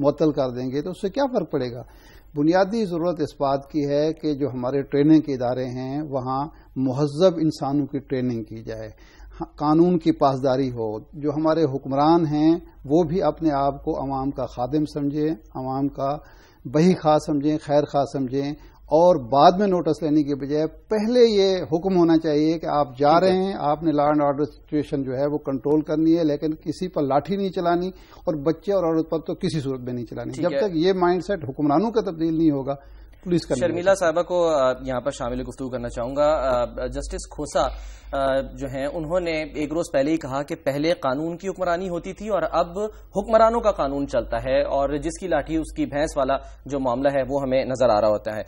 معطل کر دیں گے تو اس سے کیا فرق پڑے گا؟ بنیادی ضرورت اس بات کی ہے کہ جو ہمارے ٹریننگ کے ادارے ہیں وہاں مہذب انسانوں کی ٹریننگ کی جائے، قانون کی پاسداری ہو، جو ہمارے حکمران ہیں وہ بھی اپنے آپ کو عوام کا خادم سمجھیں، عوام کا بہی خواہ سمجھیں، خیر خواہ سمجھیں، اور بعد میں نوٹس لینے کے بجائے پہلے یہ حکم ہونا چاہیے کہ آپ جا رہے ہیں، آپ نے لا اینڈ آرڈر سچویشن جو ہے وہ کنٹرول کرنی ہے، لیکن کسی پر لاٹھی نہیں چلانی، اور بچے اور عورت پر تو کسی صورت میں نہیں چلانی جب تک یہ مائنڈ سیٹ حکمرانوں کا تبدیل نہیں ہوگا پولیس کا۔ شرمیلا صاحبہ کو یہاں پر شامل گفتگو کرنا چاہوں گا۔ جسٹس کھوسا جو ہیں انہوں نے ایک روز پہلے ہی کہا کہ پہلے قانون کی حکمرانی ہوتی تھی اور اب حکمرانوں کا قانون چلتا ہے، اور جس کی لاٹھی اس کی بھینس والا جو معاملہ ہے وہ ہمیں نظر آ رہا ہوتا ہے۔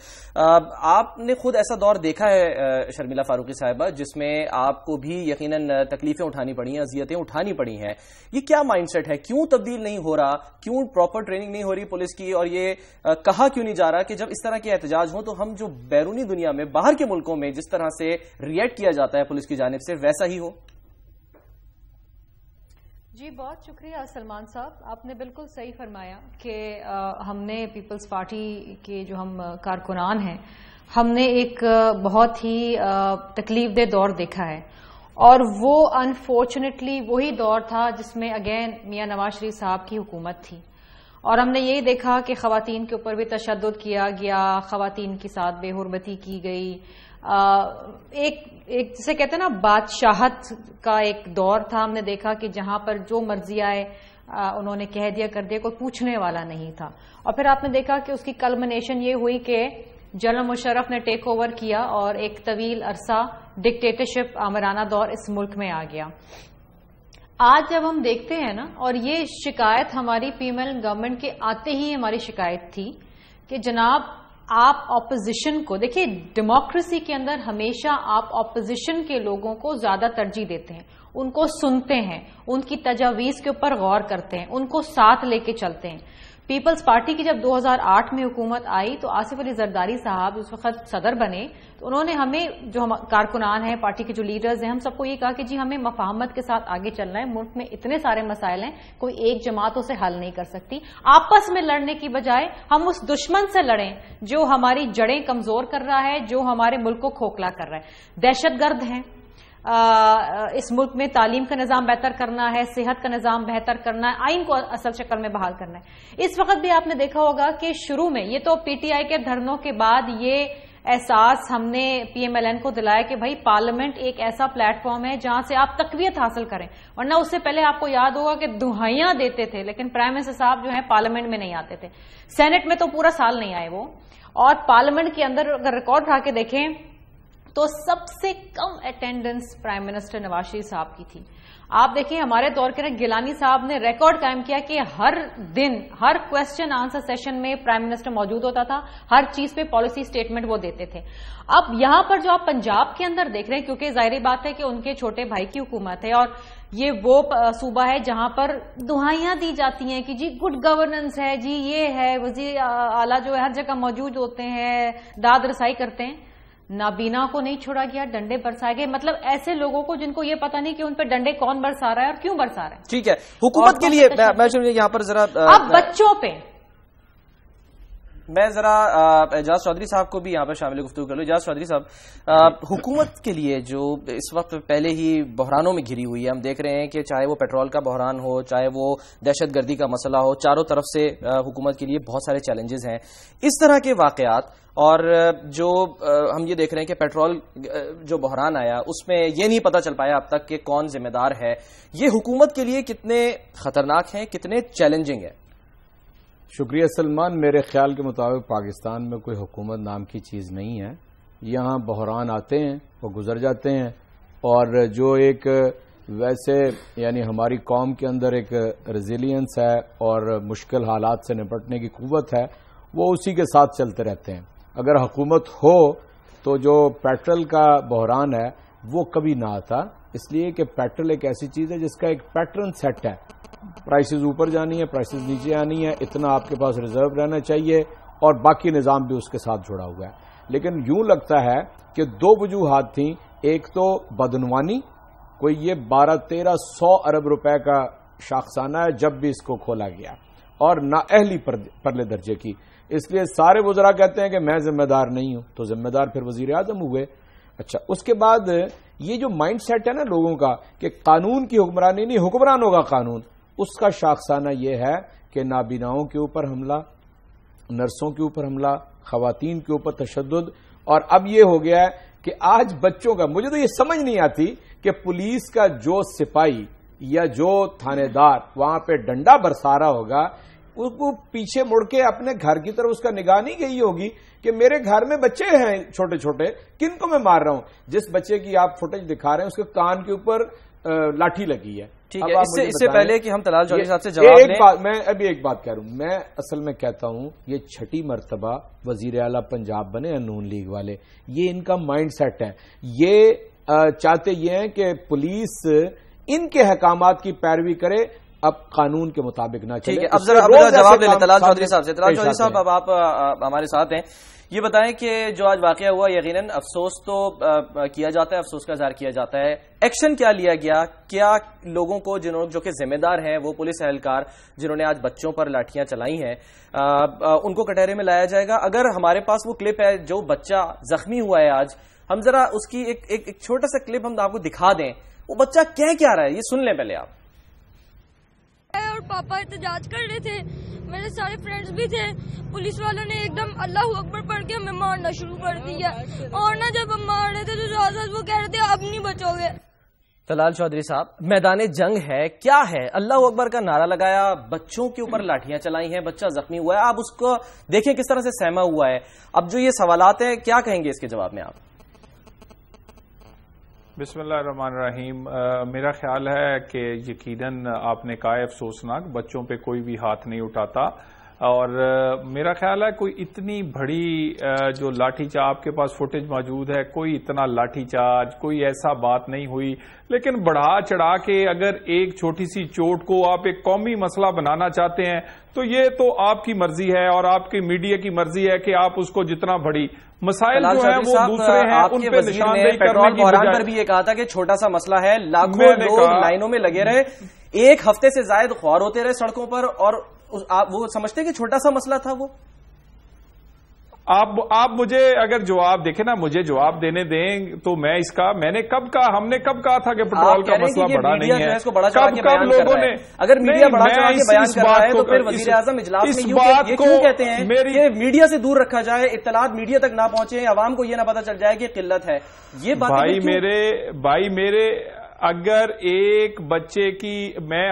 آپ نے خود ایسا دور دیکھا ہے شرمیلا فاروقی صاحبہ جس میں آپ کو بھی یقیناً تکلیفیں اٹھانی پڑی ہیں، اذیتیں اٹھانی پڑی ہیں، یہ کیا مائنڈ سیٹ ہے؟ کیوں تبدیل نہیں ہو رہا؟ کیوں پراپر ٹریننگ نہیں ہو رہی پولیس کی؟ اور یہ کہا کیوں نہیں جا رہا کہ جب اس طرح کے احتجاج ہوں تو ہم جو بیرونی دنیا میں باہر کے ملکوں میں جس طرح سے ریئیکٹ کیا جاتا ہے پولیس کی جانب سے ویسا ہی ہو؟ جی بہت شکریہ سلمان صاحب، آپ نے بالکل صحیح فرمایا کہ ہم نے پیپلز پارٹی کے جو ہم کارکنان ہیں ہم نے ایک بہت ہی تکلیف دہ دور دیکھا ہے، اور وہ انفارچونیٹلی وہی دور تھا جس میں اگین میاں نواز شریف صاحب کی حکومت تھی، اور ہم نے یہی دیکھا کہ خواتین کے اوپر بھی تشدد کیا گیا، خواتین کے ساتھ بے حرمتی کی گئی، ایک جسے کہتے ہیں نا بادشاہت کا ایک دور تھا۔ ہم نے دیکھا کہ جہاں پر جو مرضی آئے انہوں نے کہہ دیا کر دیا، کوئی پوچھنے والا نہیں تھا، اور پھر آپ نے دیکھا کہ اس کی کلمنیشن یہ ہوئی کہ جنرل مشرف نے ٹیک اوور کیا اور ایک طویل عرصہ ڈکٹیٹرشپ آمرانہ دور اس ملک میں آ گیا۔ آج جب ہم دیکھتے ہیں نا، اور یہ شکایت ہماری پی ایم ایل گورنمنٹ کے آتے ہی ہماری شکایت تھی کہ جناب آپ اپوزیشن کو دیکھیے، ڈیموکریسی کے اندر ہمیشہ آپ اپوزیشن کے لوگوں کو زیادہ ترجیح دیتے ہیں، ان کو سنتے ہیں، ان کی تجاویز کے اوپر غور کرتے ہیں، ان کو ساتھ لے کے چلتے ہیں۔ پیپلز پارٹی کی جب 2008 میں حکومت آئی تو آصف علی زرداری صاحب اس وقت صدر بنے، تو انہوں نے ہمیں جو کارکنان ہیں، پارٹی کے جو لیڈرز ہیں، ہم سب کو یہ کہا کہ جی ہمیں مفاہمت کے ساتھ آگے چلنا ہے، ملک میں اتنے سارے مسائل ہیں، کوئی ایک جماعت اسے حل نہیں کر سکتی، آپس میں لڑنے کی بجائے ہم اس دشمن سے لڑیں جو ہماری جڑیں کمزور کر رہا ہے، جو ہمارے ملک کو کھوکھلا کر رہا ہے۔ دہشت گرد ہیں، اس ملک میں تعلیم کا نظام بہتر کرنا ہے، صحت کا نظام بہتر کرنا ہے، آئین کو اصل شکل میں بحال کرنا ہے۔ اس وقت بھی آپ نے دیکھا ہوگا کہ شروع میں یہ تو پی ٹی آئی کے دھرنوں کے بعد یہ احساس ہم نے پی ایم ایل این کو دلایا کہ بھائی پارلیمنٹ ایک ایسا پلیٹ فارم ہے جہاں سے آپ تقویت حاصل کریں، ورنہ اس سے پہلے آپ کو یاد ہوگا کہ دہائیاں دیتے تھے لیکن پرائم منسٹر صاحب جو ہیں پارلیمنٹ میں نہیں آتے تھے، سینٹ میں تو پورا سال نہیں آئے وہ، اور پارلیمنٹ کے اندر اگر ریکارڈ اٹھا کے دیکھیں تو سب سے کم attendance prime minister Nawaz Sharif صاحب کی تھی۔ آپ دیکھیں ہمارے دور کے گیلانی صاحب نے ریکارڈ قائم کیا کہ ہر دن ہر کوسچن آنسر سیشن میں پرائم منسٹر موجود ہوتا تھا، ہر چیز پہ پالیسی سٹیٹمنٹ وہ دیتے تھے۔ اب یہاں پر جو آپ پنجاب کے اندر دیکھ رہے ہیں، کیونکہ ظاہری بات ہے کہ ان کے چھوٹے بھائی کی حکومت ہے اور یہ وہ صوبہ ہے جہاں پر دہائیاں دی جاتی ہیں کہ جی گڈ گورننس ہے، جی یہ ہے، وزیر اعلیٰ جو ہے ہر جگہ موجود ہوتے ہیں، داد رسائی کرتے ہیں، نابینا کو نہیں چھوڑا گیا، ڈنڈے برسائے گئے، مطلب ایسے لوگوں کو جن کو یہ پتا نہیں کہ ان پہ ڈنڈے کون برسا رہا ہے اور کیوں برسا رہا ہے۔ ٹھیک ہے، حکومت کے لیے میں یہاں پر ذرا اب بچوں پہ میں ذرا اعجاز چودھری صاحب کو بھی یہاں پر شامل گفتگو کر لوں۔ اعجاز چودھری صاحب، حکومت کے لیے جو اس وقت پہلے ہی بحرانوں میں گھری ہوئی ہے، ہم دیکھ رہے ہیں کہ چاہے وہ پیٹرول کا بحران ہو، چاہے وہ دہشت گردی کا مسئلہ ہو، چاروں طرف سے حکومت کے لیے بہت سارے چیلنجز ہیں۔ اس طرح کے واقعات اور جو ہم یہ دیکھ رہے ہیں کہ پیٹرول جو بحران آیا اس میں یہ نہیں پتا چل پایا اب تک کہ کون ذمہ دار ہے، یہ حکومت کے لیے کتنے خطرناک ہیں، کتنے چیلنجنگ ہیں؟ شکریہ سلمان، میرے خیال کے مطابق پاکستان میں کوئی حکومت نام کی چیز نہیں ہے، یہاں بحران آتے ہیں وہ گزر جاتے ہیں، اور جو ایک ویسے یعنی ہماری قوم کے اندر ایک ریزیلینس ہے اور مشکل حالات سے نپٹنے کی قوت ہے وہ اسی کے ساتھ چلتے رہتے ہیں۔ اگر حکومت ہو تو جو پیٹرول کا بحران ہے وہ کبھی نہ آتا، اس لیے کہ پیٹرول ایک ایسی چیز ہے جس کا ایک پیٹرن سیٹ ہے، پرائسز اوپر جانی ہے، پرائسز نیچے آنی ہے، اتنا آپ کے پاس ریزرو رہنا چاہیے، اور باقی نظام بھی اس کے ساتھ جڑا ہوا ہے۔ لیکن یوں لگتا ہے کہ دو وجوہات تھیں، ایک تو بدعنوانی، کوئی یہ 12-1300 ارب روپے کا شاخسانہ ہے جب بھی اس کو کھولا گیا، اور نااہلی پرلے درجے کی. اس لیے سارے وزراء کہتے ہیں کہ میں ذمہ دار نہیں ہوں, تو ذمہ دار پھر وزیر اعظم ہوئے. اچھا, اس کے بعد یہ جو مائنڈ سیٹ ہے نا لوگوں کا کہ قانون کی حکمرانی نہیں, حکمران ہوگا قانون, اس کا شاخسانہ یہ ہے کہ نابیناؤں کے اوپر حملہ, نرسوں کے اوپر حملہ, خواتین کے اوپر تشدد. اور اب یہ ہو گیا ہے کہ آج بچوں کا, مجھے تو یہ سمجھ نہیں آتی کہ پولیس کا جو سپاہی یا جو تھانے دار وہاں پہ ڈنڈا برسا رہا ہوگا, وہ پیچھے مڑ کے اپنے گھر کی طرف اس کا نگاہ نہیں گئی ہوگی کہ میرے گھر میں بچے ہیں چھوٹے چھوٹے, کن کو میں مار رہا ہوں. جس بچے کی آپ فوٹیج دکھا رہے ہیں اس کے کان کے اوپر لاٹھی لگی ہے. ٹھیک ہے, اس سے پہلے کہ ہم طلال چودھری صاحب سے جواب لیں, میں ابھی ایک بات کہہ رہا ہوں. میں اصل میں کہتا ہوں یہ 6ٹھی مرتبہ وزیر اعلیٰ پنجاب بنے نون لیگ والے, یہ ان کا مائنڈ سیٹ ہے. یہ چاہتے یہ ہیں کہ پولیس ان کے احکامات کی پیروی کرے, اب قانون کے مطابق نہ چلے. اب ذرا جواب لے لیں طلال چودھری صاحب سے. طلال چودھری صاحب, اب آپ ہمارے ساتھ ہیں, یہ بتائیں کہ جو آج واقعہ ہوا یقیناً افسوس تو کیا جاتا ہے, افسوس کا اظہار کیا جاتا ہے, ایکشن کیا لیا گیا؟ کیا لوگوں کو جو کہ ذمہ دار ہیں, وہ پولیس اہلکار جنہوں نے آج بچوں پر لاٹھیاں چلائی ہیں, ان کو کٹہرے میں لایا جائے گا؟ اگر ہمارے پاس وہ کلپ ہے جو بچہ زخمی ہوا ہے آج, ہم ذرا اس کی ایک چھوٹا سا کلپ ہم آپ کو دکھا دیں, وہ بچہ کہہ کیا رہا ہے, یہ سن لیں پہلے آپ. اور پاپا احتجاج کر رہے تھے, میرے سارے فرینڈز بھی تھے, پولیس والوں نے ایک دم اللہ اکبر پڑھ کے ہمیں مارنا شروع کر دیا, اور نہ جب ہم مار رہے تھے تو زیادہ وہ کہہ رہے تھے اب نہیں بچو گے. طلال چودھری صاحب, میدان جنگ ہے, کیا ہے, اللہ اکبر کا نعرہ لگایا, بچوں کے اوپر لاٹھیاں چلائی ہیں, بچہ زخمی ہوا ہے, آپ اس کو دیکھیں کس طرح سے سہما ہوا ہے. اب جو یہ سوالات ہیں, کیا کہیں گے اس کے جواب میں آپ؟ بسم اللہ الرحمن الرحیم. میرا خیال ہے کہ یقیناً آپ نے کہا ہے افسوسناک, بچوں پہ کوئی بھی ہاتھ نہیں اٹھاتا, اور میرا خیال ہے کوئی اتنی بڑی جو لاٹھی چارج, آپ کے پاس فوٹیج موجود ہے, کوئی اتنا لاٹھی چارج, کوئی ایسا بات نہیں ہوئی. لیکن بڑھا چڑھا کے اگر ایک چھوٹی سی چوٹ کو آپ ایک قومی مسئلہ بنانا چاہتے ہیں تو یہ تو آپ کی مرضی ہے اور آپ کی میڈیا کی مرضی ہے کہ آپ اس کو جتنا بڑی مسائل جو ہیں وہ دوسرے ہیں ان پہ نشاندہی کرنے کی بجائے. پر بھی یہ کہا تھا کہ چھوٹا سا مسئلہ ہے, لاکھوں لوگ لائنوں میں لگے رہے, ایک ہفتے سے زائد خوار ہوتے رہے سڑکوں پر, اور وہ سمجھتے ہیں کہ چھوٹا سا مسئلہ تھا وہ. آپ مجھے اگر جواب دیکھیں نا, مجھے جواب دینے دیں تو میں اس کا, میں نے کب کہا, ہم نے کب کہا تھا کہ پیٹرول کا مسئلہ بڑا نہیں ہے, کب لوگوں نے, اگر میڈیا بڑا چڑھا کے بیان کر رہا ہے تو پھر وزیر اعظم اجلاس میں یہ کیوں کہتے ہیں کہ میڈیا سے دور رکھا جائے, اطلاعات میڈیا تک نہ پہنچے, عوام کو یہ نہ پتا چل جائے کہ قلت ہے, یہ بات بھائی میرے اگر ایک بچے کی,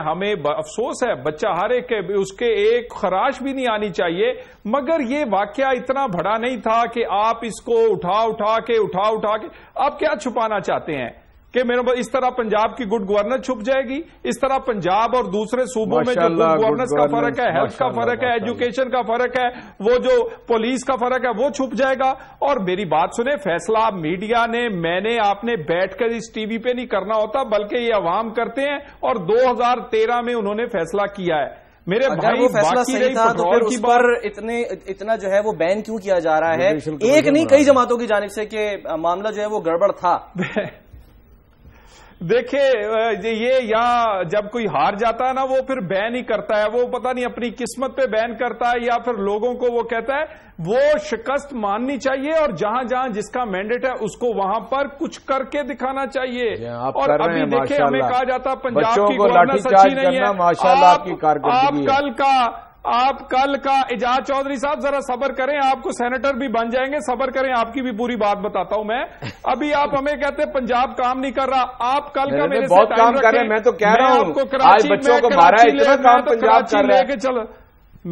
ہمیں افسوس ہے, بچہ ہر ایک اس کے ایک خراش بھی نہیں آنی چاہیے, مگر یہ واقعہ اتنا بڑا نہیں تھا کہ آپ اس کو اٹھا کے آپ کیا چھپانا چاہتے ہیں کہ میرے اس طرح پنجاب کی گڈ گورننس چھپ جائے گی, اس طرح پنجاب اور دوسرے صوبوں میں جو گڈ گورننس کا فرق ہے, ہیلتھ کا فرق ہے, ایجوکیشن کا فرق ہے, وہ جو پولیس کا فرق ہے وہ چھپ جائے گا. اور میری بات سنیں, فیصلہ میڈیا نے, میں نے, آپ نے بیٹھ کر اس ٹی وی پہ نہیں کرنا ہوتا, بلکہ یہ عوام کرتے ہیں, اور 2013 میں انہوں نے فیصلہ کیا ہے. میرے بھائی, وہ فیصلہ صحیح تھا تو پھر اس پر اتنا جو ہے وہ بین کیوں کیا جا رہا ہے, ایک نہیں کئی جماعتوں کی جانب سے, کہ معاملہ جو ہے وہ گڑبڑ تھا. دیکھیں یہ یہاں جب کوئی ہار جاتا ہے نا, وہ پھر بین ہی کرتا ہے, وہ پتہ نہیں اپنی قسمت پہ بین کرتا ہے یا پھر لوگوں کو وہ کہتا ہے. وہ شکست ماننی چاہیے, اور جہاں جہاں جس کا مینڈیٹ ہے اس کو وہاں پر کچھ کر کے دکھانا چاہیے. اور ابھی دیکھیں, ہمیں کہا جاتا پنجاب کی گورننس اچھی نہیں ہے. آپ کل کا اعجاز چودھری صاحب ذرا صبر کریں, آپ کو سینیٹر بھی بن جائیں گے, صبر کریں, آپ کی بھی پوری بات بتاتا ہوں میں. ابھی آپ ہمیں کہتے ہیں پنجاب کام نہیں کر رہا, آپ کل کا میرے بہت کام کر رہے ہیں, میں تو کہہ رہا ہوں آج بچوں کو مارا ہے, اتنا کام پنجاب کر رہا ہے.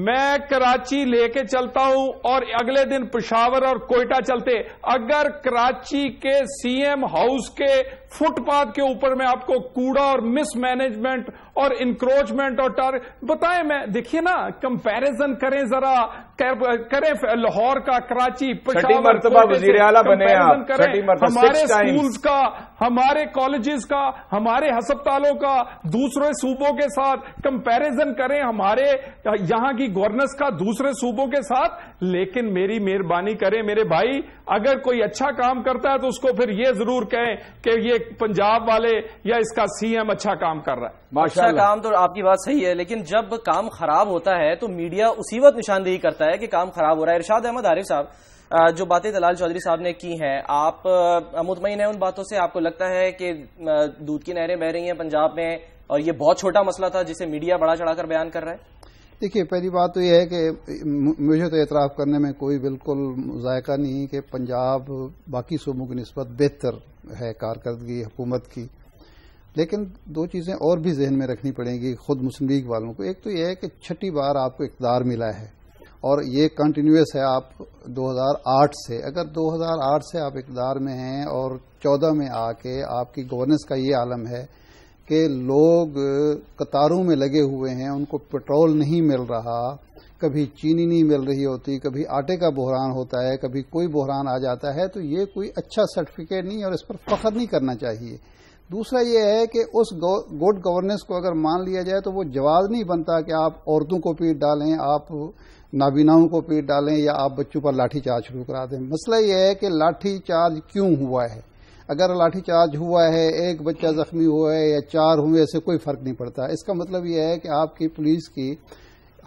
میں کراچی لے کے چلتا ہوں اور اگلے دن پشاور اور کوئٹہ چلتے. اگر کراچی کے سی ایم ہاؤس کے فٹ پاتھ کے اوپر میں آپ کو کوڑا اور مس مینجمنٹ اور انکروچمنٹ اور بتائیں, میں دیکھیے نا, کمپیریزن کریں ذرا, کریں لاہور کا, کراچی, پشاور, وزیر اعلیٰ بنے, ہمارے اسکولز کا, ہمارے کالجز کا, ہمارے ہسپتالوں کا دوسرے صوبوں کے ساتھ کمپیریزن کریں, ہمارے یہاں کی گورننس کا دوسرے صوبوں کے ساتھ. لیکن میری مہربانی کریں میرے بھائی, اگر کوئی اچھا کام کرتا ہے تو اس کو پھر یہ ضرور کہیں کہ یہ پنجاب والے یا اس کا سی ایم اچھا کام کر رہا ہے. ماشاءاللہ. کا کام تو آپ کی بات صحیح ہے، لیکن جب کام خراب ہوتا ہے تو میڈیا اسی وقت نشاندہی کرتا ہے کہ کام خراب ہو رہا ہے. ارشاد احمد عارف صاحب، جو باتیں طلال چودھری صاحب نے کی ہیں، آپ مطمئن ہیں ان باتوں سے؟ آپ کو لگتا ہے کہ دودھ کی نہریں بہہ رہی ہیں پنجاب میں اور یہ بہت چھوٹا مسئلہ تھا جسے میڈیا بڑا چڑھا کر بیان کر رہا ہے؟ دیکھیے، پہلی بات تو یہ ہے کہ مجھے تو اعتراف کرنے میں کوئی بالکل ذائقہ نہیں کہ پنجاب باقی صوبوں کی نسبت بہتر ہے کارکردگی حکومت کی، لیکن دو چیزیں اور بھی ذہن میں رکھنی پڑیں گی خود مسلم لیگ والوں کو. ایک تو یہ ہے کہ چھٹی بار آپ کو اقتدار ملا ہے اور یہ کنٹینیوس ہے آپ 2008 سے. اگر 2008 سے آپ اقتدار میں ہیں اور 14 میں آ کے آپ کی گورننس کا یہ عالم ہے کہ لوگ قطاروں میں لگے ہوئے ہیں، ان کو پیٹرول نہیں مل رہا، کبھی چینی نہیں مل رہی ہوتی، کبھی آٹے کا بحران ہوتا ہے، کبھی کوئی بحران آ جاتا ہے، تو یہ کوئی اچھا سرٹیفکیٹ نہیں اور اس پر فخر نہیں کرنا چاہیے. دوسرا یہ ہے کہ اس گڈ گورننس کو اگر مان لیا جائے تو وہ جواز نہیں بنتا کہ آپ عورتوں کو پیٹ ڈالیں، آپ نابیناؤں کو پیٹ ڈالیں یا آپ بچوں پر لاٹھی چارج شروع کرا دیں. مسئلہ یہ ہے کہ لاٹھی چارج کیوں ہوا ہے. اگر لاٹھی چارج ہوا ہے، ایک بچہ زخمی ہوا ہے یا 4 ہوئے، اسے کوئی فرق نہیں پڑتا. اس کا مطلب یہ ہے کہ آپ کی پولیس کی،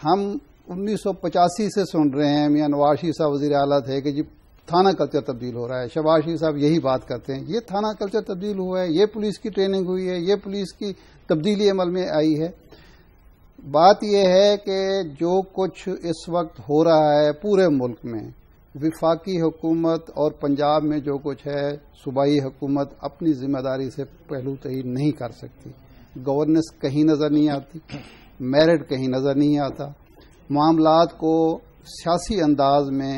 ہم 1985 سے سن رہے ہیں، میاں نواز شریف صاحب وزیر اعلیٰ تھے کہ جی تھانہ کلچر تبدیل ہو رہا ہے. شہباز شریف صاحب یہی بات کرتے ہیں، یہ تھانہ کلچر تبدیل ہوا ہے، یہ پولیس کی ٹریننگ ہوئی ہے، یہ پولیس کی تبدیلی عمل میں آئی ہے. بات یہ ہے کہ جو کچھ اس وقت ہو رہا ہے پورے ملک میں، وفاقی حکومت اور پنجاب میں جو کچھ ہے، صوبائی حکومت اپنی ذمہ داری سے پہلو تہی نہیں کر سکتی. گورننس کہیں نظر نہیں آتی، میرٹ کہیں نظر نہیں آتا، معاملات کو سیاسی انداز میں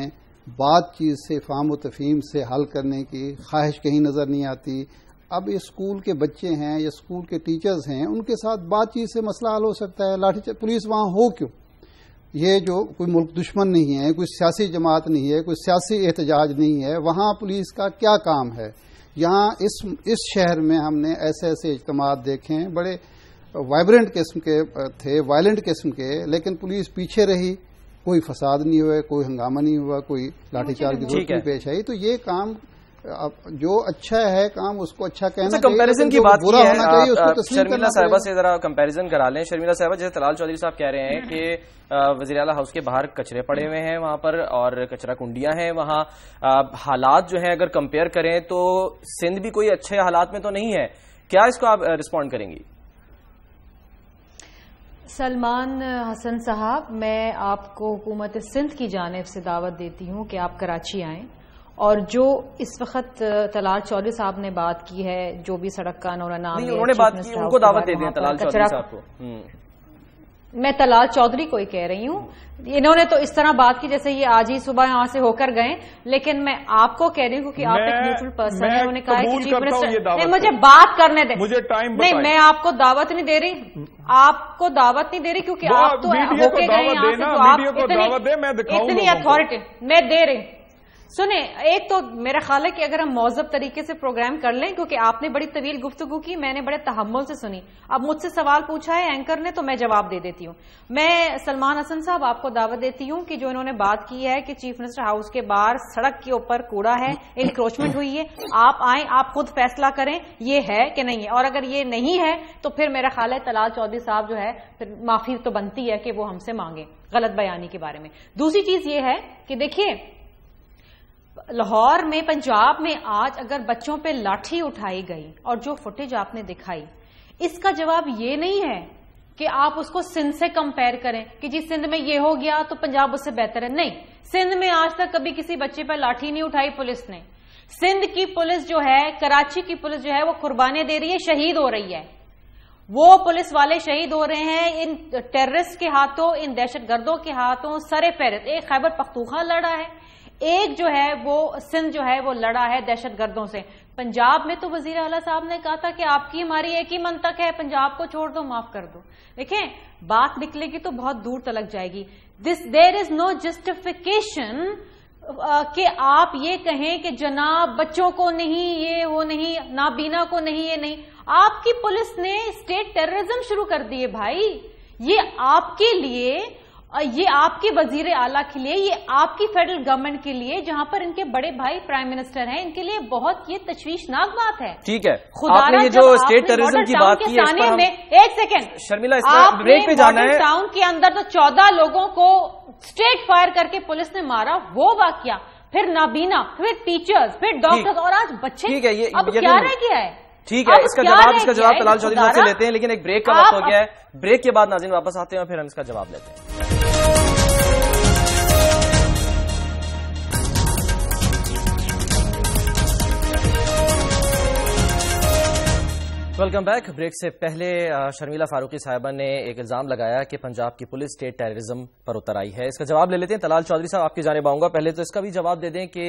بات چیت سے، فہم و تفہیم سے حل کرنے کی خواہش کہیں نظر نہیں آتی. اب یہ اسکول کے بچے ہیں یا اسکول کے ٹیچرز ہیں، ان کے ساتھ بات چیت سے مسئلہ حل ہو سکتا ہے. پولیس وہاں ہو کیوں؟ یہ جو کوئی ملک دشمن نہیں ہے، کوئی سیاسی جماعت نہیں ہے، کوئی سیاسی احتجاج نہیں ہے، وہاں پولیس کا کیا کام ہے؟ یہاں اس شہر میں ہم نے ایسے ایسے اجتماعات دیکھے ہیں، بڑے وائبرنٹ قسم کے تھے، وائلنٹ قسم کے، لیکن پولیس پیچھے رہی، کوئی فساد نہیں ہوا، کوئی ہنگامہ نہیں ہوا، کوئی لاٹھی چارج کی ضرورت نہیں پیش آئی. تو یہ کام جو اچھا ہے کام اس کو اچھا کہنا چاہیے. کمپیریزن کی بات برا ہونا چاہیے اس کو تسلیم کرنا شرمیلا صاحبہ سے ذرا کمپیریزن کرا لیں. شرمیلا صاحبہ، جیسے طلال چودھری صاحب کہہ رہے ہیں کہ وزیر اعلیٰ ہاؤس کے باہر کچرے پڑے ہوئے ہیں وہاں پر اور کچرا کنڈیاں ہیں وہاں، حالات جو ہیں اگر کمپیئر کریں تو سندھ بھی کوئی اچھے حالات میں تو نہیں ہے. کیا اس کو آپ رسپونڈ کریں گی؟ سلمان حسن صاحب، میں آپ کو حکومت سندھ کی جانب سے دعوت دیتی ہوں کہ آپ کراچی آئیں، اور جو اس وقت طلال چودھری صاحب نے بات کی ہے، جو بھی سڑک کا نام انہوں نے بات کی، ان کو دعوت دے دیں طلال چودھری صاحب کو. میں طلال چودھری کو ہی کہہ رہی ہوں، انہوں نے تو اس طرح بات کی جیسے یہ آج ہی صبح یہاں سے ہو کر گئے، لیکن میں آپ کو کہہ رہی ہوں کہ آپ ایک نیوٹرل پرسن ہیں. انہوں نے کہا کہ چیف منسٹر، مجھے بات کرنے دیں، مجھے ٹائم نہیں، میں آپ کو دعوت نہیں دے رہی، آپ کو دعوت نہیں دے رہی کیونکہ آپ تو ہو کے گئے یہاں سے، تو آپ اتنی اتھارٹی میں دے رہی. سنیں، ایک تو میرا خیال ہے کہ اگر ہم مہذب طریقے سے پروگرام کر لیں، کیونکہ آپ نے بڑی طویل گفتگو کی، میں نے بڑے تحمل سے سنی، اب مجھ سے سوال پوچھا ہے اینکر نے تو میں جواب دے دیتی ہوں. میں سلمان حسن صاحب آپ کو دعوت دیتی ہوں کہ جو انہوں نے بات کی ہے کہ چیف منسٹر ہاؤس کے باہر سڑک کے اوپر کوڑا ہے، انکروچمنٹ ہوئی ہے، آپ آئیں، آپ خود فیصلہ کریں یہ ہے کہ نہیں ہے، اور اگر یہ نہیں ہے تو پھر میرا خیال ہے طلال چودھری صاحب جو ہے پھر معافی تو بنتی ہے کہ وہ ہم سے مانگیں غلط بیانی کے بارے میں. دوسری چیز یہ ہے کہ دیکھیے، لاہور میں، پنجاب میں آج اگر بچوں پہ لاٹھی اٹھائی گئی اور جو فوٹیج آپ نے دکھائی، اس کا جواب یہ نہیں ہے کہ آپ اس کو سندھ سے کمپیئر کریں کہ جی سندھ میں یہ ہو گیا تو پنجاب اس سے بہتر ہے. نہیں، سندھ میں آج تک کبھی کسی بچے پہ لاٹھی نہیں اٹھائی پولیس نے. سندھ کی پولیس جو ہے، کراچی کی پولیس جو ہے وہ قربانیاں دے رہی ہے، شہید ہو رہی ہے. وہ پولیس والے شہید ہو رہے ہیں ان ٹیررسٹ کے ہاتھوں، ان دہشت گردوں کے ہاتھوں. سر فہرست ایک خیبر پختونخوا لڑا ہے، ایک جو ہے وہ سندھ جو ہے وہ لڑا ہے دہشت گردوں سے. پنجاب میں تو وزیر اعلیٰ صاحب نے کہا تھا کہ آپ کی ہماری ایک ہی منطق ہے، پنجاب کو چھوڑ دو، معاف کر دو. دیکھیں، بات نکلے گی تو بہت دور تلک جائے گی. دیر از نو جسٹیفیکیشن کہ آپ یہ کہیں کہ جناب بچوں کو نہیں، یہ وہ نہیں، نابینا کو نہیں، یہ نہیں. آپ کی پولیس نے اسٹیٹ ٹیررزم شروع کر دی ہے بھائی. یہ آپ کے لیے یہ آپ کے وزیر اعلیٰ کے لیے، یہ آپ کی فیڈرل گورنمنٹ کے لیے جہاں پر ان کے بڑے بھائی پرائم منسٹر ہیں، ان کے لیے بہت یہ تشویشناک بات ہے. ٹھیک ہے، آپ نے یہ جو اسٹیٹ ٹیررزم کی بات کی ہے، ایک سیکنڈ شرمیلا، بریک پہ جانا ہے. ٹاؤن کے اندر تو 14 لوگوں کو اسٹریٹ فائر کر کے پولیس نے مارا، وہ واقعہ، پھر نابینا، پھر ٹیچرز، پھر ڈاکٹرز، اور آج بچے. اب کیا رہ گیا ہے؟ ٹھیک ہے، اس کا جواب طلال چودھری سے لیتے ہیں، لیکن ایک بریک کا وقت ہو گیا ہے. بریک کے بعد ناظرین واپس آتے ہیں اور پھر ہم اس کا جواب لیتے ہیں. Welcome back. بریک سے پہلے شرمیلا فاروقی صاحبہ نے ایک الزام لگایا کہ پنجاب کی پولیس اسٹیٹ ٹیررزم پر اتر آئی ہے. اس کا جواب لے لیتے ہیں. طلال چودھری صاحب آپ کی جانب آؤں گا. پہلے تو اس کا بھی جواب دے دیں کہ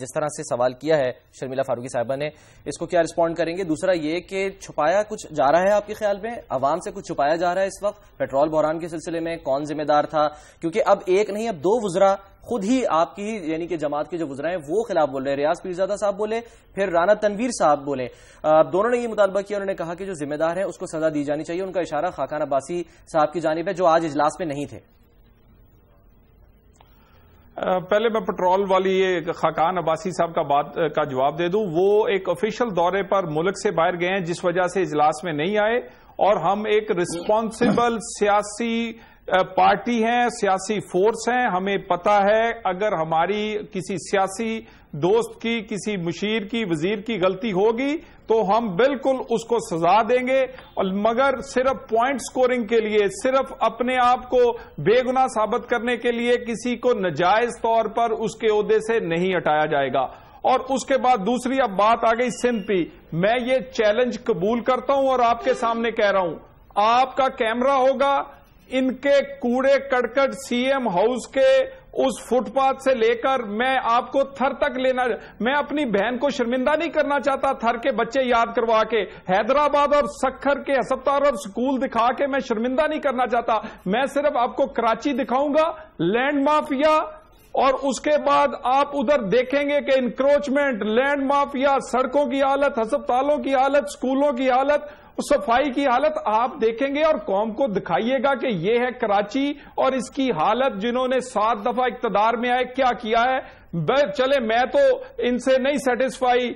جس طرح سے سوال کیا ہے شرمیلا فاروقی صاحبہ نے، اس کو کیا رسپونڈ کریں گے. دوسرا یہ کہ چھپایا کچھ جا رہا ہے آپ کے خیال میں، عوام سے کچھ چھپایا جا رہا ہے اس وقت پیٹرول بحران کے سلسلے میں، کون ذمہ دار تھا؟ کیونکہ اب ایک نہیں، اب 2 وزراء خود ہی آپ کی یعنی کہ جماعت کے جو وزراء ہیں وہ خلاف بول رہے ہیں. ریاض پیرزادہ صاحب بولے، پھر رانا تنویر صاحب بولے. دونوں نے یہ مطالبہ کیا، انہوں نے کہا کہ جو ذمہ دار ہیں اس کو سزا دی جانی چاہیے. ان کا اشارہ خاقان عباسی صاحب کی جانب ہے جو آج اجلاس میں نہیں تھے. پہلے میں پٹرول والی خاقان عباسی صاحب کا جواب دے دوں. وہ ایک آفیشل دورے پر ملک سے باہر گئے ہیں جس وجہ سے اجلاس میں نہیں آئے، اور ہم ایک رسپانسبل سیاسی پارٹی ہیں، سیاسی فورس ہیں. ہمیں پتا ہے اگر ہماری کسی سیاسی دوست کی، کسی مشیر کی، وزیر کی غلطی ہوگی تو ہم بالکل اس کو سزا دیں گے، مگر صرف پوائنٹ سکورنگ کے لیے، صرف اپنے آپ کو بے گناہ ثابت کرنے کے لیے کسی کو ناجائز طور پر اس کے عہدے سے نہیں ہٹایا جائے گا. اور اس کے بعد دوسری اب بات آ گئی سندھ کی. میں یہ چیلنج قبول کرتا ہوں اور آپ کے سامنے کہہ رہا ہوں، آپ کا کیمرہ ہوگا، ان کے کوڑے کرکٹ سی ایم ہاؤس کے اس فٹ پاتھ سے لے کر میں آپ کو تھر تک لینا، میں اپنی بہن کو شرمندہ نہیں کرنا چاہتا تھر کے بچے یاد کروا کے، حیدرآباد اور سکھر کے ہسپتال اور سکول دکھا کے میں شرمندہ نہیں کرنا چاہتا. میں صرف آپ کو کراچی دکھاؤں گا، لینڈ مافیا، اور اس کے بعد آپ ادھر دیکھیں گے کہ انکروچمنٹ، لینڈ مافیا، سڑکوں کی حالت، ہسپتالوں کی حالت، سکولوں کی حالت، صفائی کی حالت آپ دیکھیں گے اور قوم کو دکھائیے گا کہ یہ ہے کراچی اور اس کی حالت. جنہوں نے 7 دفعہ اقتدار میں آئے کیا کیا ہے. چلے میں تو ان سے نہیں سیٹسفائی،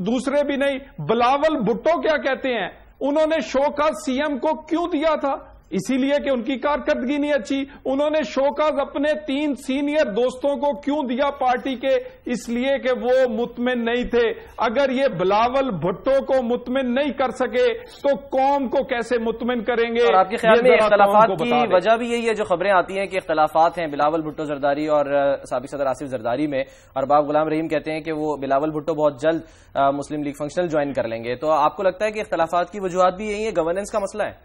دوسرے بھی نہیں. بلاول بھٹو کیا کہتے ہیں، انہوں نے شوکاز سی ایم کو کیوں دیا تھا؟ اسی لیے کہ ان کی کارکردگی نہیں اچھی. انہوں نے شوکاز اپنے 3 سینئر دوستوں کو کیوں دیا پارٹی کے؟ اس لیے کہ وہ مطمئن نہیں تھے. اگر یہ بلاول بھٹو کو مطمئن نہیں کر سکے تو قوم کو کیسے مطمئن کریں گے؟ اور آپ کے خیال میں اختلافات کی وجہ بھی یہی ہے جو خبریں آتی ہیں کہ اختلافات ہیں بلاول بھٹو زرداری اور سابق صدر آصف زرداری میں، اور باب غلام رحیم کہتے ہیں کہ وہ بلاول بھٹو بہت جلد مسلم لیگ فنکشنل جوائن کر لیں گے. تو آپ کو لگتا ہے کہ اختلافات کی وجوہات بھی یہی ہے، گورننس کا مسئلہ ہے؟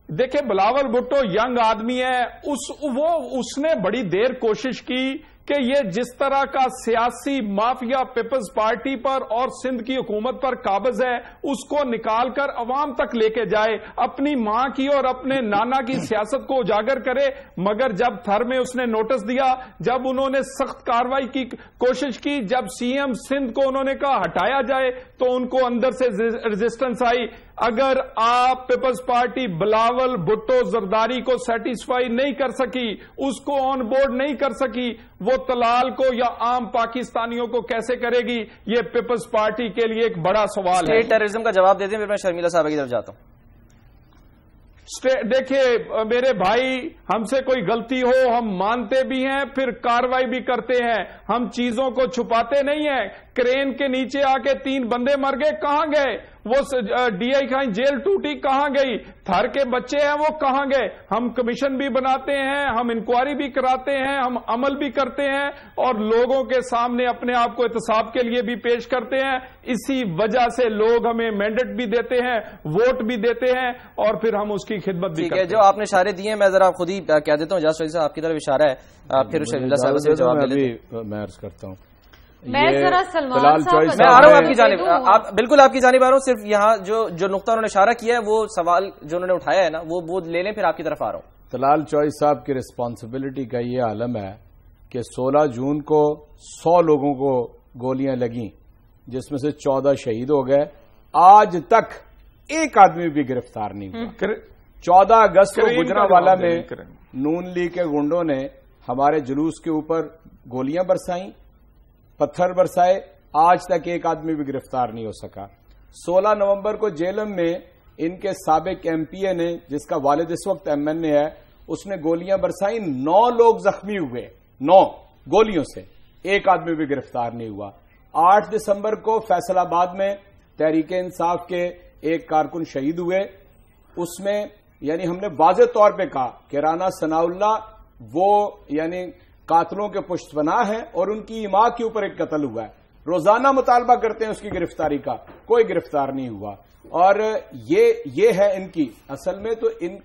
دیکھیں بلاول بھٹو ینگ آدمی ہے، اس نے بڑی دیر کوشش کی کہ یہ جس طرح کا سیاسی مافیا پیپلز پارٹی پر اور سندھ کی حکومت پر قابض ہے اس کو نکال کر عوام تک لے کے جائے، اپنی ماں کی اور اپنے نانا کی سیاست کو اجاگر کرے. مگر جب تھر میں اس نے نوٹس دیا، جب انہوں نے سخت کارروائی کی کوشش کی، جب سی ایم سندھ کو انہوں نے کہا ہٹایا جائے تو ان کو اندر سے ریزسٹنس آئی. اگر آپ پیپلز پارٹی بلاول بھٹو زرداری کو سیٹسفائی نہیں کر سکی، اس کو آن بورڈ نہیں کر سکی، وہ طلال کو یا عام پاکستانیوں کو کیسے کرے گی؟ یہ پیپلز پارٹی کے لیے ایک بڑا سوال ہے. اسٹیٹ ٹیررزم کا جواب دیتے ہیں، پھر میں شرمیلا صاحبہ کی طرف جاتا ہوں. دیکھیے میرے بھائی، ہم سے کوئی غلطی ہو ہم مانتے بھی ہیں، پھر کارروائی بھی کرتے ہیں. ہم چیزوں کو چھپاتے نہیں ہیں. کرین کے نیچے آ کے 3 بندے مر گئے، کہاں گئے؟ وہ ڈی آئی کھائیں جیل ٹوٹی، کہاں گئی؟ تھر کے بچے ہیں وہ کہاں گئے؟ ہم کمیشن بھی بناتے ہیں، ہم انکوائری بھی کراتے ہیں، ہم عمل بھی کرتے ہیں اور لوگوں کے سامنے اپنے آپ کو احتساب کے لیے بھی پیش کرتے ہیں. اسی وجہ سے لوگ ہمیں مینڈیٹ بھی دیتے ہیں، ووٹ بھی دیتے ہیں اور پھر ہم اس کی خدمت بھی کرتے ہیں. جو آپ نے اشارے دیے ہیں میں ذرا خود ہی کہہ دیتا ہوں. اجاز صاحب آپ کی طرف اشارہ ہے، پھر شرمیلا صاحب سے جواب دے لیتے ہیں. میں عرض کرتا ہوں، میں ذرا سلمان صاحب میں آ رہا ہوں آپ کی جانب، بالکل آپ کی جانب آ رہا ہوں. صرف یہاں جو نقطہ انہوں نے اشارہ کیا ہے وہ سوال جو انہوں نے اٹھایا ہے نا وہ لے لیں، پھر آپ کی طرف آ رہا ہوں. طلال چوئی صاحب کی ریسپانسبلٹی کا یہ عالم ہے کہ 16 جون کو 100 لوگوں کو گولیاں لگیں جس میں سے 14 شہید ہو گئے. آج تک ایک آدمی بھی گرفتار نہیں ہوا. 14 اگست کو گجرانوالہ میں نون لیگ کے گنڈوں نے ہمارے جلوس کے اوپر گولیاں برسائیں، پتھر برسائے، آج تک ایک آدمی بھی گرفتار نہیں ہو سکا۔ 16 نومبر کو جیلم میں ان کے سابق ایم پی اے نے، جس کا والد اس وقت ایم این اے ہے، اس نے گولیاں برسائیں، 9 لوگ زخمی ہوئے، 9 گولیوں سے، ایک آدمی بھی گرفتار نہیں ہوا۔ 8 دسمبر کو فیصل آباد میں تحریک انصاف کے ایک کارکن شہید ہوئے، اس میں یعنی ہم نے واضح طور پہ کہا کہ رانا ثناء اللہ وہ یعنی قاتلوں کے پشت پناہ ہیں اور ان کی اماں کے اوپر ایک قتل ہوا ہے، روزانہ مطالبہ کرتے ہیں اس کی گرفتاری کا، کوئی گرفتار نہیں ہوا۔ اور یہ ہے ان کی، اصل میں تو ان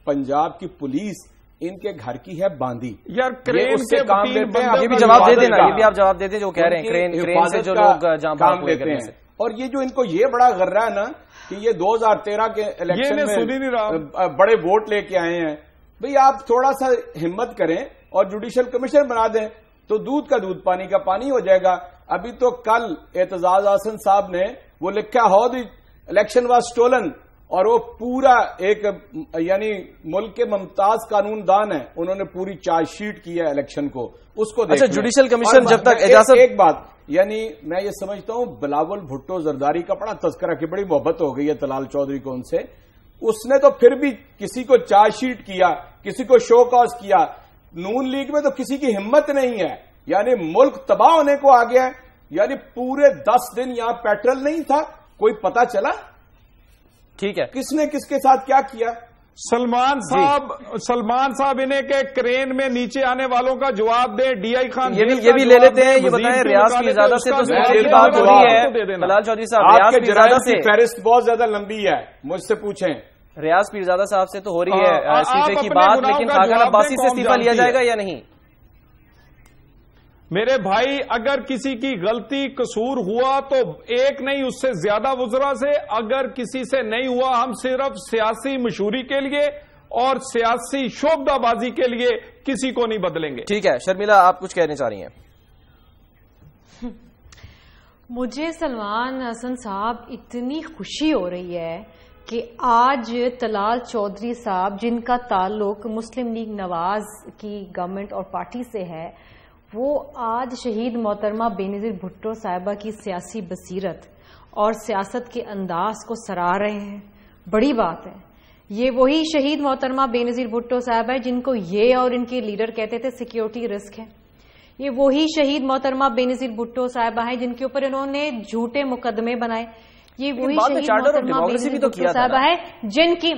پنجاب کی پولیس ان کے گھر کی ہے باندھی یار، کرین سے کام لیتے ہیں۔ یہ بھی جواب دے دینا، یہ بھی آپ جواب دے دیں جو کہہ رہے ہیں کرین سے جو لوگ کام لیتے ہیں۔ اور یہ جو ان کو یہ بڑا غرہ ہے نا کہ یہ 2013 کے الیکشن میں بڑے ووٹ لے کے آئے ہیں، بھئی آپ تھوڑا سا ہمت کریں اور جوڈیشل کمیشن بنا دیں تو دودھ کا دودھ پانی کا پانی ہو جائے گا۔ ابھی تو کل اعتزاز احسن صاحب نے وہ لکھا how the election was stolen, اور وہ پورا ایک یعنی ملک کے ممتاز قانون دان ہیں، انہوں نے پوری چارج شیٹ کی ہے الیکشن کو، اس کو اچھا جوڈیشل کمیشن جب تک اجازت۔ ایک بات یعنی میں یہ سمجھتا ہوں بلاول بھٹو زرداری کا بڑا تذکرہ کی بڑی محبت ہو گئی ہے طلال چودھری کو ان سے، اس نے تو پھر بھی کسی کو چارج شیٹ کیا، کسی کو شو کاز کیا، نون لیگ میں تو کسی کی ہمت نہیں ہے، یعنی ملک تباہ ہونے کو آ گیا ہے، یعنی پورے 10 دن یہاں پیٹرول نہیں تھا، کوئی پتا چلا ٹھیک ہے کس نے کس کے ساتھ کیا کیا؟ سلمان صاحب انہیں کہ کرین میں نیچے آنے والوں کا جواب دیں، ڈی آئی خان یہ بھی لے لیتے ہیں۔ یہ بتائیں ریاض پیرزادہ سے تو بات ہو رہی ہے، طلال چودھری صاحب ریاض پیرزادہ سے فہرست بہت زیادہ لمبی ہے، مجھ سے پوچھیں۔ ریاض پیرزادہ صاحب سے تو ہو رہی ہے استعفے کی بات، لیکن خاقان عباسی سے استعفا لیا جائے گا یا نہیں؟ میرے بھائی اگر کسی کی غلطی قصور ہوا تو ایک نہیں اس سے زیادہ وزراء سے، اگر کسی سے نہیں ہوا ہم صرف سیاسی مشہوری کے لیے اور سیاسی شعبدہ بازی کے لیے کسی کو نہیں بدلیں گے۔ ٹھیک ہے شرمیلا آپ کچھ کہنے چاہ رہی ہیں؟ مجھے سلمان حسن صاحب اتنی خوشی ہو رہی ہے کہ آج طلال چودھری صاحب جن کا تعلق مسلم لیگ نواز کی گورنمنٹ اور پارٹی سے ہے، وہ آج شہید محترمہ بینظیر بھٹو صاحبہ کی سیاسی بصیرت اور سیاست کے انداز کو سراہ رہے ہیں۔ بڑی بات ہے، یہ وہی شہید محترمہ بینظیر بھٹو صاحبہ ہے جن کو یہ اور ان کے لیڈر کہتے تھے سیکیورٹی رسک ہے۔ یہ وہی شہید محترمہ بینظیر بھٹو صاحبہ ہیں جن کے اوپر انہوں نے جھوٹے مقدمے بنائے۔ یہ وہی شہید محترمہ بینظیر بھٹو صاحبہ ہے جن کی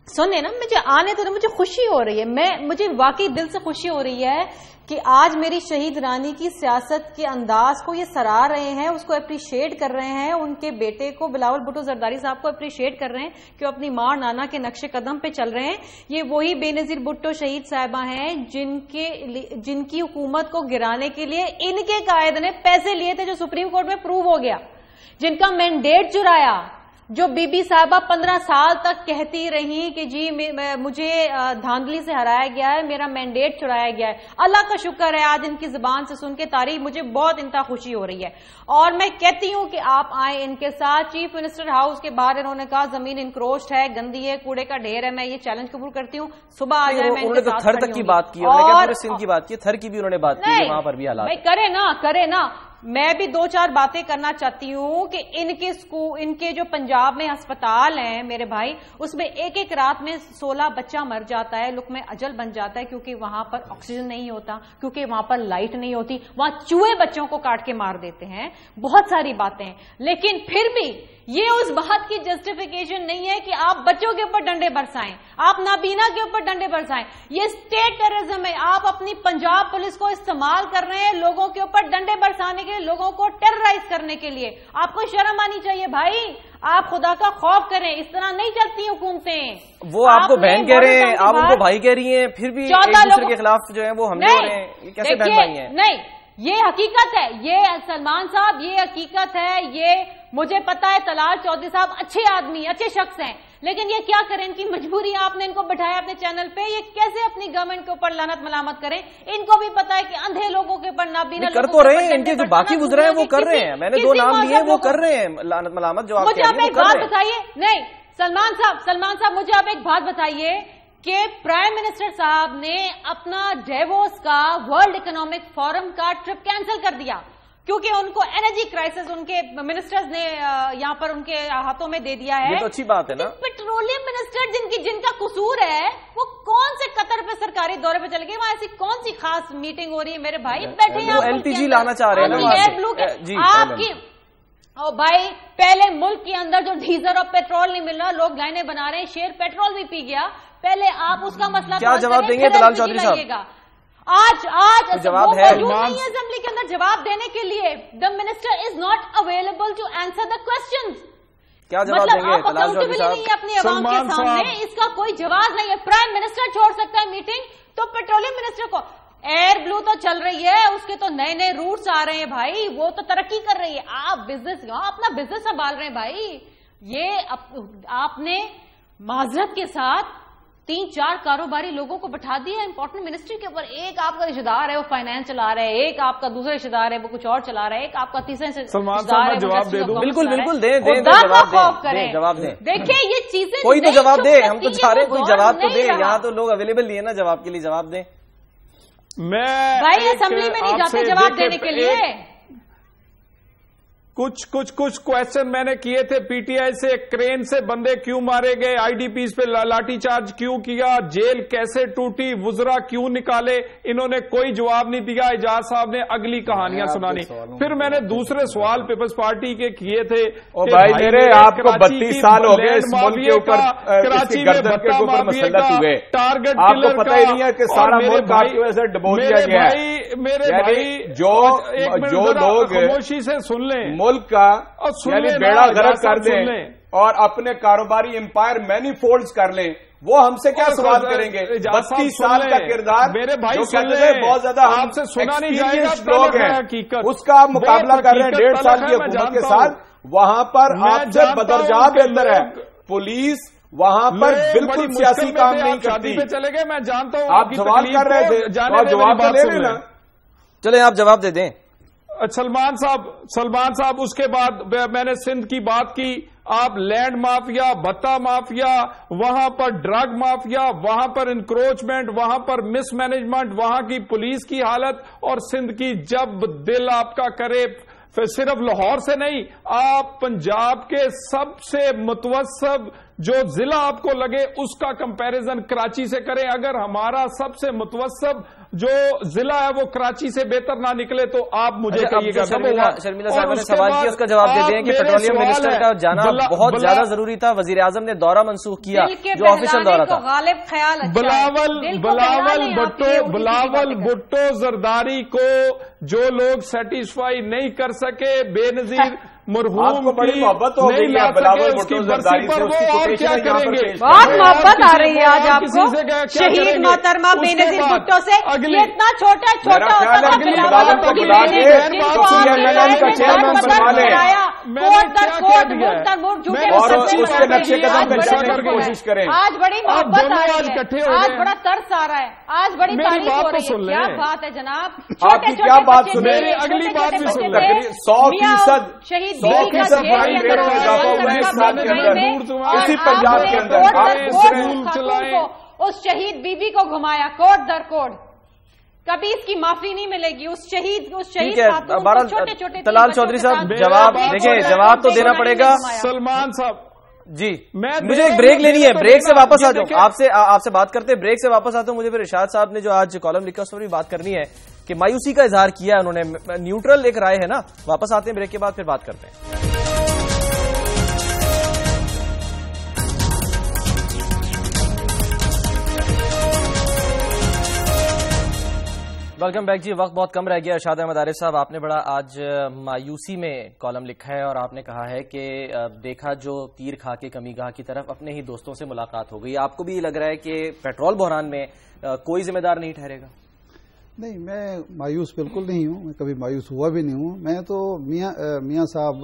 سنیں نا، مجھے آنے تو مجھے خوشی ہو رہی ہے، مجھے واقعی دل سے خوشی ہو رہی ہے کہ آج میری شہید رانی کی سیاست کے انداز کو یہ سراہ رہے ہیں، اس کو اپریشیٹ کر رہے ہیں، ان کے بیٹے کو بلاول بھٹو زرداری صاحب کو اپریشیٹ کر رہے ہیں کہ وہ اپنی ماں اور نانا کے نقش قدم پہ چل رہے ہیں۔ یہ وہی بینظیر بھٹو شہید صاحبہ ہیں جن کی حکومت کو گرانے کے لیے ان کے قائد نے پیسے لیے تھے، جو سپریم کورٹ میں پروو ہو گیا، جن کا مینڈیٹ چرایا، جو بی بی صاحبہ 15 سال تک کہتی رہی کہ جی مجھے دھاندلی سے ہرایا گیا ہے، میرا مینڈیٹ چرایا گیا ہے۔ اللہ کا شکر ہے آج ان کی زبان سے سن کے تاریخ مجھے بہت انتہا خوشی ہو رہی ہے، اور میں کہتی ہوں کہ آپ آئیں ان کے ساتھ۔ چیف منسٹر ہاؤس کے باہر انہوں نے کہا زمین انکروچڈ ہے، گندی ہے، کوڑے کا ڈھیر ہے، میں یہ چیلنج قبول کرتی ہوں، صبح آ جائے میں ان کے ساتھ تھر تک کی بات کی، اور سندھ کی بات کی، تھر کی بھی انہوں نے بات کی، وہاں پر بھی حالات کرے نا۔ میں بھی 2-4 باتیں کرنا چاہتی ہوں کہ ان کے جو پنجاب میں ہسپتال ہیں میرے بھائی، اس میں ایک رات میں 16 بچہ مر جاتا ہے، لقمہ اجل بن جاتا ہے، کیونکہ وہاں پر آکسیجن نہیں ہوتا، کیونکہ وہاں پر لائٹ نہیں ہوتی، وہاں چوہے بچوں کو کاٹ کے مار دیتے ہیں، بہت ساری باتیں ہیں۔ لیکن پھر بھی یہ اس بات کی جسٹیفیکیشن نہیں ہے کہ آپ بچوں کے اوپر ڈنڈے برسائیں، آپ نابینا کے اوپر ڈنڈے برسائیں۔ یہ اسٹیٹ ٹیررزم ہے، آپ اپنی پنجاب پولیس کو استعمال کر رہے ہیں لوگوں کے اوپر ڈنڈے برسانے کے لیے، لوگوں کو ٹیررائز کرنے کے لیے۔ آپ کو شرم آنی چاہیے بھائی، آپ خدا کا خوف کریں، اس طرح نہیں چلتی حکومتیں۔ وہ آپ کو بہن کہہ رہے ہیں، آپ ان کو بھائی کہہ رہی ہیں، پھر بھی ایک دوسرے کے خلاف جو ہے وہ حملے ہو رہے ہیں، یہ کیسے بہن بھائی ہیں؟ نہیں، یہ حقیقت ہے، یہ سلمان صاحب یہ حقیقت ہے، یہ مجھے پتا ہے طلال چودھری صاحب اچھے آدمی، اچھے شخص ہیں، لیکن یہ کیا کریں، ان کی مجبوری، آپ نے ان کو بٹھایا اپنے چینل پہ، یہ کیسے اپنی گورنمنٹ کے اوپر لعنت ملامت کریں؟ ان کو بھی پتا ہے کہ اندھے لوگوں کے اوپر نابینا کر تو رہے ہیں، ان کے جو باقی گزرے ہیں وہ کر رہے ہیں، میں نے 2 نام لیے وہ کر رہے ہیں لعنت ملامت، جو آپ مجھے آپ ایک بات بتائیے، نہیں سلمان صاحب مجھے آپ ایک بات بتائیے کہ پرائم منسٹر صاحب نے اپنا ڈیووس کا ورلڈ اکنامک فورم کا ٹرپ کینسل کر دیا کیونکہ ان کو انرجی کرائسس ان کے منسٹرز نے یہاں پر ان کے ہاتھوں میں دے دیا ہے. یہ تو اچھی بات ہے نا. پیٹرولیم منسٹر جن کا قصور ہے وہ کون سے قطر پہ سرکاری دورے پہ چل گئے؟ وہاں ایسی کون سی خاص میٹنگ ہو رہی ہے میرے بھائی؟ بیٹھے ہیں ایل پی جی لانا چاہ رہے ہیں آپ کی. بھائی پہلے ملک کے اندر جو ڈیزل اور پیٹرول نہیں مل رہا لوگ لائنیں بنا رہے ہیں, شیئر پیٹرول بھی پی گیا. پہلے آپ اس کا مسئلہ کیا جواب دیں گے دلال چودھری صاحب؟ آج جواب ہے اسمبلی کے اندر جواب دینے کے لیے. The minister is not available to answer the questions. کیا جواب دیں گے دلال چودھری صاحب؟ نہیں اپنی عوام کے سامنے اس کا کوئی جواز نہیں ہے. پرائم منسٹر چھوڑ سکتا ہے میٹنگ تو پیٹرولیم منسٹر کو. ایئر بلو تو چل رہی ہے, اس کے تو نئے نئے روٹس آ رہے ہیں بھائی, وہ تو ترقی کر رہی ہے. آپ اپنا بزنس سنبھال رہے ہیں بھائی. یہ آپ نے معذرت کے ساتھ 3-4 کاروباری لوگوں کو بٹھا دیا امپورٹنٹ منسٹری کے اوپر. ایک آپ کا رشتہ دار ہے وہ فائنانس چلا رہا ہے, ایک آپ کا دوسرا رشتہ دار ہے وہ کچھ اور چلا رہا ہے, ایک آپ کا تیسرا رشتہ دار ہے جواب دے دوں. بالکل دیں جواب دیں. دیکھیں یہ چیزیں کوئی تو جواب دے, ہم تو چاہ رہے ہیں کوئی جواب تو دے. یہاں تو لوگ اویلیبل نہیں ہے نا جواب کے لیے. جواب دیں بھائی. اسمبلی میں نہیں جاتے جواب دینے کے لیے. کچھ کوشچن میں نے کیے تھے پی ٹی آئی سے. کرین سے بندے کیوں مارے گئے, آئی ڈی پیز پہ لاٹھی چارج کیوں کیا, جیل کیسے ٹوٹی, وزراء کیوں نکالے, انہوں نے کوئی جواب نہیں دیا. اعجاز صاحب نے اگلی کہانیاں سنانی. پھر میں نے دوسرے سوال پیپلز پارٹی کے کیے تھے. بھائی میرے آپ کو 32 سال ہو گئے اس ملک کے اوپر, کراچی میں بھٹا مسلط ہوئے, ٹارگٹ آپ کو پتہ ہی نہیں ہے کہ سارا ملک آپ کی وجہ سے ڈبو دیا گیا ہے. میرے بھائی جو لوگ خاموشی سے سن لیں, ملک کا یعنی بیڑا غرق کر دیں اور اپنے کاروباری امپائر مینی فولڈز کر لیں, وہ ہم سے کیا سوال کریں گے؟ 32 سال کا کردار میرے بھائی بہت زیادہ آپ سے سنا نہیں جائے گا لوگ ہیں, اس کا آپ مقابلہ کر رہے ہیں 1.5 سال کی حکومت کے ساتھ. وہاں پر آپ سے بدرجاب اندر ہے پولیس, وہاں پر بالکل سیاسی کام نہیں کرتی. چلے گئے میں جانتا ہوں آپ سوال کر رہے تھے, جواب لے لینا. چلیں آپ جواب دے دیں. سلمان صاحب اس کے بعد میں نے سندھ کی بات کی. آپ لینڈ مافیا, بھتہ مافیا, وہاں پر ڈرگ مافیا, وہاں پر انکروچمنٹ, وہاں پر مس مینجمنٹ, وہاں کی پولیس کی حالت, اور سندھ کی جب دل آپ کا کرے صرف لاہور سے نہیں, آپ پنجاب کے سب سے متوسط جو ضلع آپ کو لگے اس کا کمپیریزن کراچی سے کریں. اگر ہمارا سب سے متوسط جو ضلع ہے وہ کراچی سے بہتر نہ نکلے تو آپ مجھے کہیے گا. شرمیلا صاحب نے سوال کیا, اس کا جواب دے دیں کہ پیٹرولیم منسٹر کا جانا بہت زیادہ ضروری تھا. وزیر اعظم نے دورہ منسوخ کیا جو آفیشل دورہ تھا. بلاول بھٹو زرداری کو جو لوگ سیٹسفائی نہیں کر سکے, بے نظیر مرحوم کو بڑی محبت ہو گئی ہے بلاول بھٹو زرداری سے, اس کی کوٹیشن یہاں پر پیش بہت محبت آ رہی ہے آج آپ کو شہید محترمہ بے نظیر بھٹو سے. اتنا چھوٹا ہوتا تھا بلاول کو بلا کے CNN کا چیئرمین بنوا لیں اور اس کے نقشے قدم پہ چلنے کی کوشش کریں. آج بڑی محبت آ رہی ہے, آج بڑا ترس آ رہا ہے, آج بڑی تعریف ہو رہی ہے. کیا بات ہے جناب, آپ کی کیا بات سنیں, اگلی بات بھی سن 100% شہید فائن ریٹ میں اضافہ ہوا ہے اس سال کے اندر, اسی پنجاب کے اندر. اس شہید بی بی کو گھمایا کوٹ در کوٹ, کبھی اس کی معافی نہیں ملے گی. اس شہید چھوٹے چھوٹے دلال چودھری صاحب جواب دیکھیں, جواب تو دینا پڑے گا. سلمان صاحب جی مجھے ایک بریک لینی ہے, بریک سے واپس آ جاؤں. آپ سے بات کرتے ہیں, بریک سے واپس آتا ہوں. مجھے پھر ارشاد صاحب نے جو آج کالم لکھا اس پر بھی بات کرنی ہے کہ مایوسی کا اظہار کیا ہے انہوں نے, نیوٹرل ایک رائے ہے نا. واپس آتے ہیں بریک کے بعد, پھر بات کرتے ہیں. ویلکم بیک جی. وقت بہت کم رہ گیا. ارشاد احمد عارف صاحب, آپ نے بڑا آج مایوسی میں کالم لکھا ہے اور آپ نے کہا ہے کہ دیکھا جو تیر کھا کے کمی گاہ کی طرف اپنے ہی دوستوں سے ملاقات ہو گئی. آپ کو بھی یہ لگ رہا ہے کہ پیٹرول بحران میں کوئی ذمہ دار نہیں ٹھہرے گا؟ نہیں, میں مایوس بالکل نہیں ہوں, میں کبھی مایوس ہوا بھی نہیں ہوں. میں تو میاں صاحب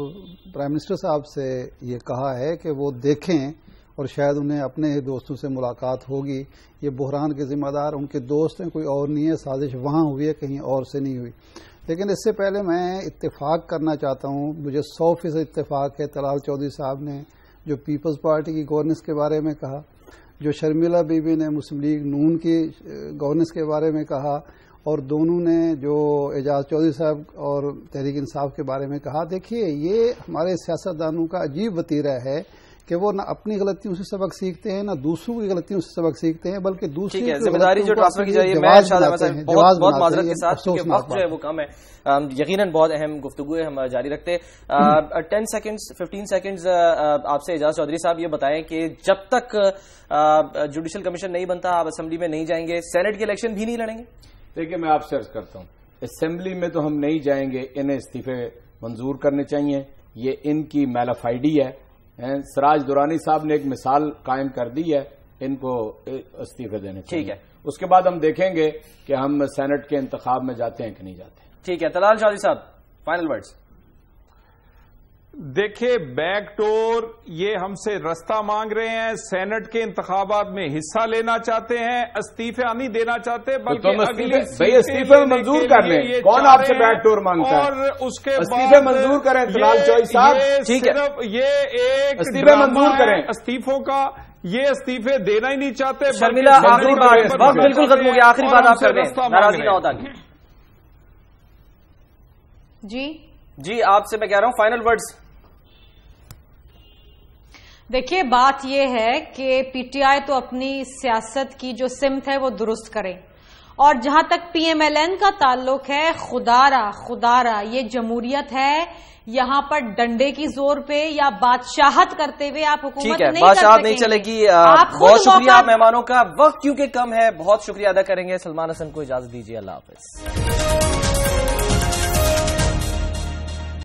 پرائم منسٹر صاحب سے یہ کہا ہے کہ وہ دیکھیں اور شاید انہیں اپنے ہی دوستوں سے ملاقات ہوگی. یہ بحران کے ذمہ دار ان کے دوست ہیں, کوئی اور نہیں ہے. سازش وہاں ہوئی ہے, کہیں اور سے نہیں ہوئی. لیکن اس سے پہلے میں اتفاق کرنا چاہتا ہوں, مجھے 100% اتفاق ہے. دلال چودھری صاحب نے جو پیپلز پارٹی کی گورننس کے بارے میں کہا، جو شرمیلا بی بی نے مسلم لیگ نون کی گورننس کے بارے میں کہا، اور دونوں نے جو اعجاز چودھری صاحب اور تحریک انصاف کے بارے میں کہا. دیکھیے یہ ہمارے سیاستدانوں کا عجیب وتیرہ ہے کہ وہ نہ اپنی غلطیوں سے سبق سیکھتے ہیں نہ دوسروں کی غلطیوں سے سبق سیکھتے ہیں، بلکہ دوسری ذمہ داری جو ٹرانسفر کی جائے. میں بہت معذرت کے ساتھ کیونکہ وقت جو ہے وہ کم ہے، یقیناً بہت اہم گفتگو ہے، ہم جاری رکھتے. 10 سیکنڈز 15 سیکنڈز آپ سے اعجاز چودھری صاحب یہ بتائیں کہ جب تک جوڈیشل کمیشن نہیں بنتا آپ اسمبلی میں نہیں جائیں گے، سینٹ کے الیکشن بھی نہیں لڑیں گے؟ دیکھیے میں آپ سے عرض کرتا ہوں، اسمبلی میں تو ہم نہیں جائیں گے، انہیں استعفے منظور کرنے چاہیے، یہ ان کی میلافائڈی ہے. سراج درانی صاحب نے ایک مثال قائم کر دی ہے، ان کو استعفے دینے چاہیے. ٹھیک ہے، اس کے بعد ہم دیکھیں گے کہ ہم سینٹ کے انتخاب میں جاتے ہیں کہ نہیں جاتے. ٹھیک ہے. طلال چودھری صاحب فائنل ورڈز. دیکھیے بیک ڈور یہ ہم سے رستہ مانگ رہے ہیں، سینٹ کے انتخابات میں حصہ لینا چاہتے ہیں، استعفے نہیں دینا چاہتے بلکہ استعفے منظور کر لیں. کون آپ سے بیک ڈور مانگتا ہے؟ اور اس کے استعفے منظور کریں طلال چودھری صاحب. ٹھیک ہے، یہ ایک استعفے منظور کریں استعفوں کا، یہ استعفے دینا ہی نہیں چاہتے. شرمیلا آخری بات، وقت بالکل ختم ہو گیا، آخری بات آپ کر دیں، ناراضی نہ ہوتا. جی آپ سے میں کہہ رہا ہوں فائنل ورڈز. دیکھیے بات یہ ہے کہ پی ٹی آئی تو اپنی سیاست کی جو سمت ہے وہ درست کرے، اور جہاں تک پی ایم ایل این کا تعلق ہے، خدا را یہ جمہوریت ہے، یہاں پر ڈنڈے کی زور پہ یا بادشاہت کرتے ہوئے آپ حکومت نہیں کر سکیں گے. بادشاہت نہیں چلے گی. بہت شکریہ مہمانوں کا، وقت کیونکہ کم ہے بہت شکریہ ادا کریں گے. سلمان حسن کو اجازت دیجیے، اللہ حافظ.